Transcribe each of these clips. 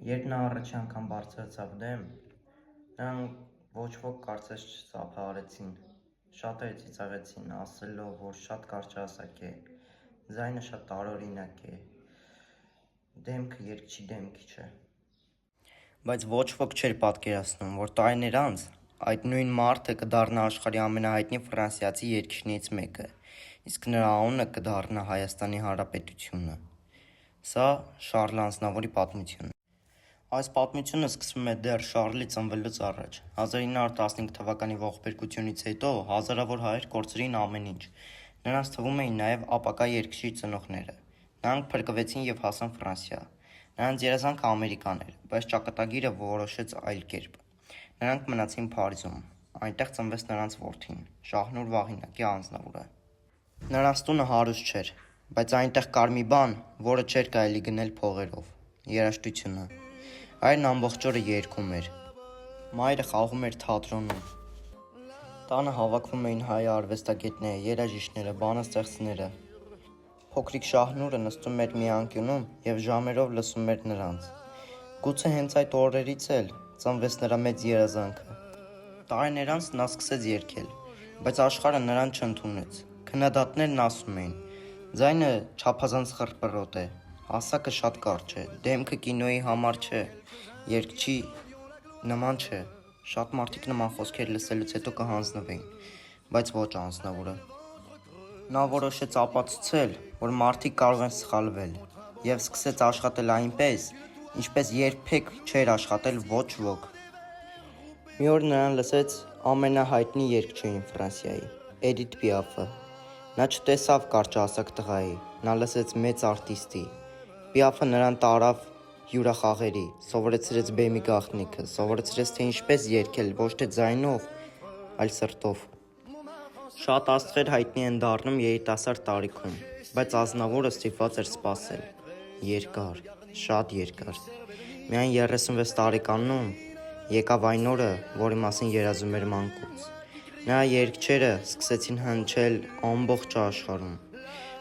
Երբ նա առաջի անգամ բարձրացավ դեմ, նրան ոչ ոք կարծես չծափահարեցին, շատերը ծիծաղեցին, ասելով, որ շատ կարճահասակ է, ձայնը շատ տարօրինակ է, դեմքը երգչի դեմքի չէ։ Բայց ոչ ոք չէր պատկերացնում, որ տարիներ անց այդ նույն մարդը կդառնա աշխարհի ամենահայտնի ֆրանսիացի երգիչներից մեկը, իսկ նրա անունը կդառնա Հայաստանի Հանրապետությունը։ Սա Շառլ Անձնավորի պատմությունն է։ Այս պատմությունը սկսվում է դեռ Շառլի ծնվելուց առաջ։ 1915 թվականի ողբերգությունից հետո հազարավոր հայեր կորցրին ամեն ինչ։ Նրանց թվում էին նաև ապագա երգչի ծնողները։ Նրանք փրկվեցին եւ հասան Ֆրանսիա։ Նրանց երազանքը Ամերիկան էր, բայց ճակատագիրը որոշեց այլ կերպ։ Նրանք մնացին Փարիզում։ Այնտեղ ծնվեց նրանց որդին՝ Շահնուր Վաղինակի Անձնավորը։ Նրանց տունը հարուստ չէր, բայց այնտեղ կար մի բան, որը չէր կարելի գնել փողերով՝ երաժշտությունը։ Հայրն ամբողջ օրը երգում էր։ Մայրը խաղում էր թատրոնում։ Տանը հավաքվում էին հայ արվեստագետները, երաժիշտները, բանաստեղծները։ Փոքրիկ Շահնուրը նստում էր մի անկյունում եւ ժամերով լսում էր նրանց։ Գուցե հենց այդ օրերից էլ ծնվեց նրա մեծ երազանքը։ Տարիներ անց նա սկսեց երգել, բայց աշխարհը նրան չընդունեց։ Քննադատներն ասում էին. ձայնը չափազանց խռպռոտ է, հասակը շատ կարճ է, դեմքը կինոյի համար չէ, երգչի նման չէ։ Շատ մարդիկ նման խոսքեր լսելուց հետո կհանձնվեին, բայց ոչ Անձնավորը։ Նա որոշեց ապացուցել, որ մարդիկ կարող են սխալվել, եւ սկսեց աշխատել այնպես, ինչպես երբեք չէր աշխատել ոչ ոք։ Մի օր նրան լսեց ամենահայտնի երգչուհին Ֆրանսիայի՝ Էդիթ Պիաֆը։ Նա չտեսավ կարճահասակ տղայի, նա լսեց մեծ արտիստի։ Պիաֆը նրան տարավ հյուրախաղերի, սովորեցրեց բեմի գաղտնիքը, սովորեցրեց, թե ինչպես երգել ոչ թե ձայնով, այլ սրտով։ Շատ աստղեր հայտնի են դառնում երիտասարդ տարիքում, բայց Ազնավուրը ստիպված էր սպասել։ Երկար, շատ երկար։ Միայն 36 տարեկանում եկավ այն օրը, որի մասին երազում էր մանկուց։ Նրա երգչերը սկսեցին հնչել ամբողջ աշխարհում։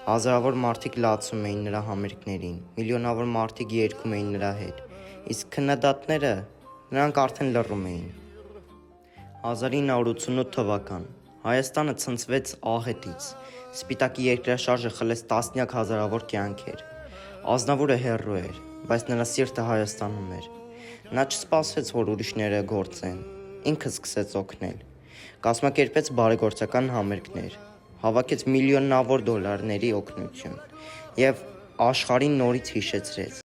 Հազարավոր մարդիկ լացում էին նրա համերգներին, միլիոնավոր մարդիկ երգում էին նրա հետ, իսկ քննադատները նրանք արդեն լռում էին։ 1988 թվական Հայաստանը ցնցվեց աղետից, Սպիտակի երկրաշարժը խլեց տասնյակ հազարավոր կյանքեր։ Ազնավուրը հեռու էր, բայց նրա սիրտը Հայաստանում էր։ Նա չսպասեց, որ ուրիշները գործեն, ինքը սկսեց օգնել։ Կազմակերպեց բարեգործական համերգներ, հավաքեց միլիոնավոր դոլարների օգնություն եւ աշխարհին նորից հիշեցրեց,